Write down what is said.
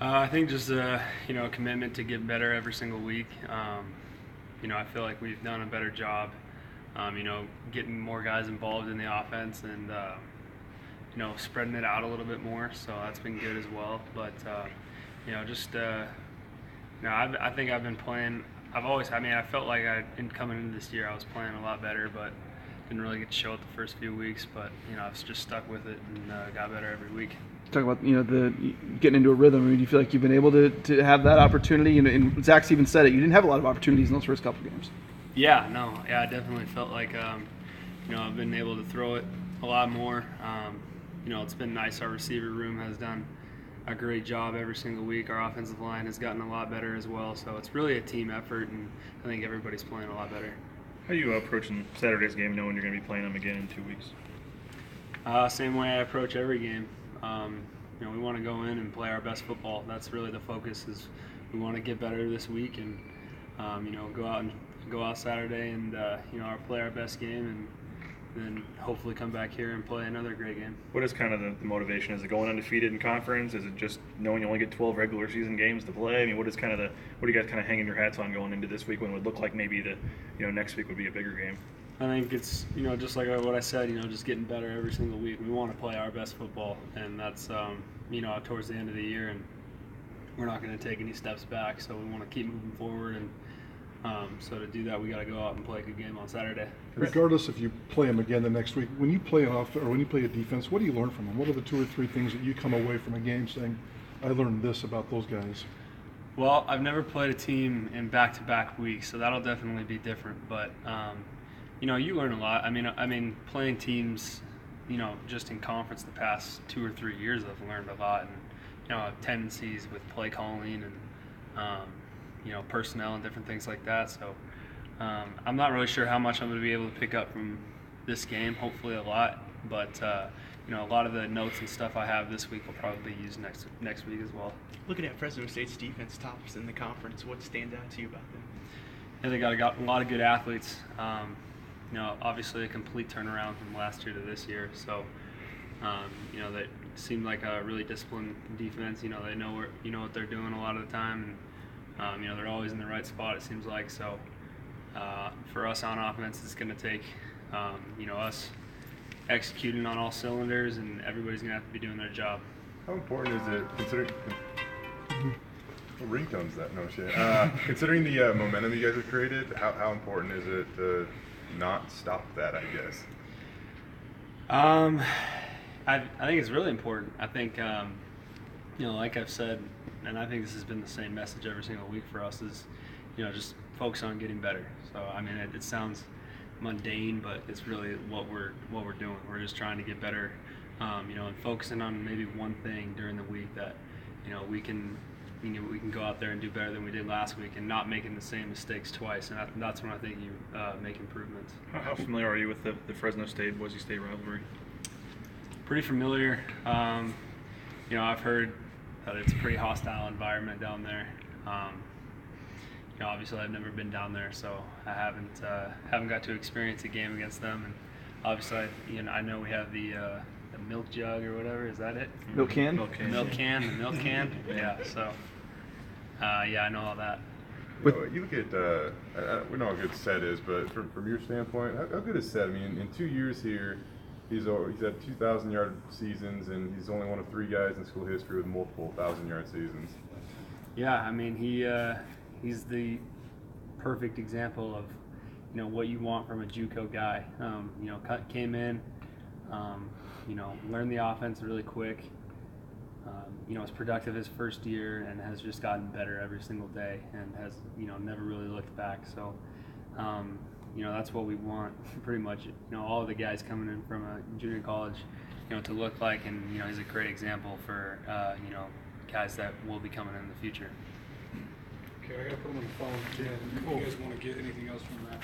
I think just a commitment to get better every single week. I feel like we've done a better job. Getting more guys involved in the offense and spreading it out a little bit more. So that's been good as well. But I think I've been playing. I felt like coming into this year I was playing a lot better, but didn't really get to show it the first few weeks. But I've just stuck with it and got better every week. Talk about the getting into a rhythm. I mean, do you feel like you've been able to have that opportunity? And Zach's even said it. You didn't have a lot of opportunities in those first couple games. Yeah, I definitely felt like I've been able to throw it a lot more. It's been nice. Our receiver room has done a great job every single week. Our offensive line has gotten a lot better as well. So it's really a team effort, and I think everybody's playing a lot better. How are you approaching Saturday's game, knowing you're going to be playing them again in 2 weeks? Same way I approach every game. We want to go in and play our best football. That's really the focus. Is we want to get better this week and go out Saturday and play our best game and then hopefully come back here and play another great game. What is kind of the motivation? Is it going undefeated in conference? Is it just knowing you only get 12 regular season games to play? I mean, what are you guys kind of hanging your hats on going into this week when it would look like maybe next week would be a bigger game? I think it's just like what I said, just getting better every single week. We want to play our best football, and that's towards the end of the year, and we're not going to take any steps back. So we want to keep moving forward, and so to do that, we got to go out and play a good game on Saturday. Regardless if you play them again the next week, when you play when you play a defense, what do you learn from them? What are the 2 or 3 things that you come away from a game saying, I learned this about those guys? Well, I've never played a team in back-to-back weeks, so that'll definitely be different. But you learn a lot. I mean, playing teams, just in conference the past 2 or 3 years, I've learned a lot, and tendencies with play calling and personnel and different things like that. So I'm not really sure how much I'm going to be able to pick up from this game. Hopefully a lot, but a lot of the notes and stuff I have this week will probably be used next week as well. Looking at Fresno State's defense tops in the conference, what stands out to you about them? Yeah, they got a lot of good athletes. Obviously a complete turnaround from last year to this year. So, they seem like a really disciplined defense. They know what they're doing a lot of the time, and they're always in the right spot. It seems like so. For us on offense, it's going to take us executing on all cylinders, and everybody's going to have to be doing their job. How important is it, considering what ringtone's that? No shit. Considering the momentum you guys have created, how important is it to not stop that, I guess? I think it's really important. I think, like I've said, and I think this has been the same message every single week for us is, just focus on getting better. So, I mean, it sounds mundane, but it's really what we're doing. We're just trying to get better, and focusing on maybe one thing during the week that, we can go out there and do better than we did last week and not making the same mistakes twice. And that's when I think you make improvements. How familiar are you with the Fresno State Boise State rivalry? Pretty familiar. I've heard that it's a pretty hostile environment down there. Obviously I've never been down there, so I haven't got to experience a game against them. And obviously, I know we have the milk jug or whatever. Is that it? Milk can. The milk can. Yeah. So, I know all that. You look at, we know how good Seth is, but from your standpoint, how good is Seth? I mean, in 2 years here, he's had 2,000-yard seasons, and he's only one of 3 guys in school history with multiple 1,000-yard seasons. Yeah, I mean, he's the perfect example of, what you want from a JUCO guy. Came in, learned the offense really quick. Was productive his first year and has just gotten better every single day and has, never really looked back. So, that's what we want pretty much, all of the guys coming in from a junior college, to look like, and, he's a great example for, guys that will be coming in the future. Okay, I got to put him on the phone again. If you guys want to get anything else from that.